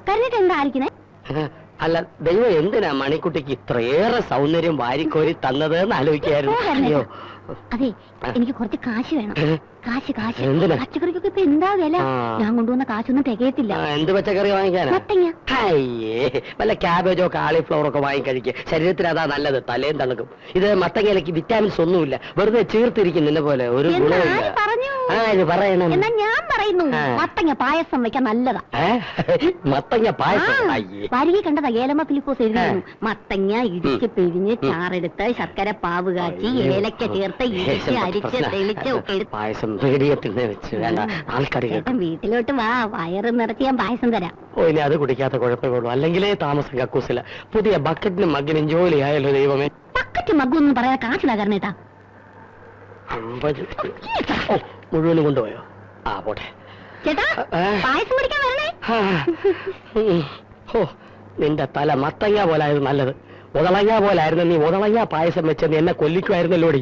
കരഞ്ഞിട്ട് എന്താ ആയിരിക്കണേ? അല്ല, ദൈവം എന്തിനാ മണിക്കുട്ടിക്ക് ഇത്രയേറെ സൗന്ദര്യം വാരിക്കോരി തന്നത് എന്ന് ആലോചിക്കായിരുന്നു. അയ്യോ, അതെ, എനിക്ക് കുറച്ച് കാശ് വേണം. കാശ് കാശ്. എന്തിനാ? പച്ചക്കറിക്കൊക്കെ ഇപ്പൊ എന്താ വില? ഞാൻ കൊണ്ടുവന്ന കാശൊന്നും തികയത്തില്ല. എന്ത് പച്ചക്കറി വാങ്ങിക്കാനാ? മത്തങ്ങ. അയ്യേ, വല്ല ക്യാബേജോ കാളിഫ്ലവറോ ഒക്കെ വാങ്ങിക്കഴിക്കുക. ശരീരത്തിന് അതാ നല്ലത്, തലയും തണുക്കും. ഇത് മത്തങ്ങയിലേക്ക് വിറ്റാമിൻസ് ഒന്നുമില്ല, വെറുതെ ചീർത്തിരിക്കും നിന്നെ പോലെ. ഒരു ഗുണമില്ല. പറയണം. എന്നാ ഞാൻ പറയുന്നു, മത്തങ്ങ പായസം വെക്കാൻ നല്ലതാ. മത്തങ്ങ പായസം? വരികെ കണ്ടതാ, ഏലമ്മ ഫിലിപ്പോസ് എഴുതിയിരുന്നു. മത്തങ്ങ ഇടിച്ച് പിഴിഞ്ഞ് ചാറെടുത്ത് ശർക്കര പാവ് കാച്ചി ഏലക്ക ചേർത്ത് ഇടിച്ച് അരിച്ച് തെളിച്ച് പായസം ആൾക്കാർ വീട്ടിലോട്ട് വാ, വയറ് നിറച്ച് ഞാൻ പായസം തരാം. ഓ, ഇനി അത് കുടിക്കാത്ത കുഴപ്പമുള്ളൂ. അല്ലെങ്കിലേ താമസം കക്കൂസില്ല. പുതിയ ബക്കറ്റിനും മഗ്ഗിനും ജോലി ആയല്ലോ ദൈവമേ. ബക്കറ്റ് മഗ്ഗൊന്നും പറയാതെ കാശിലാ കാരണേട്ടാ. 50 മുഴുവനും കൊണ്ടുപോയോ? ആ, പോട്ടെ. ചേട്ടാ, പായസം കുടിക്കാൻ വരണേ. ഓ, നിന്റെ തല മത്തങ്ങ പോലായിരുന്നു നല്ലത്. ഉതളങ്ങ പോലായിരുന്നു. നീ ഉതളങ്ങ പായസം വെച്ചെന്ന് എന്നെ കൊല്ലിക്കുമായിരുന്നല്ലോടി.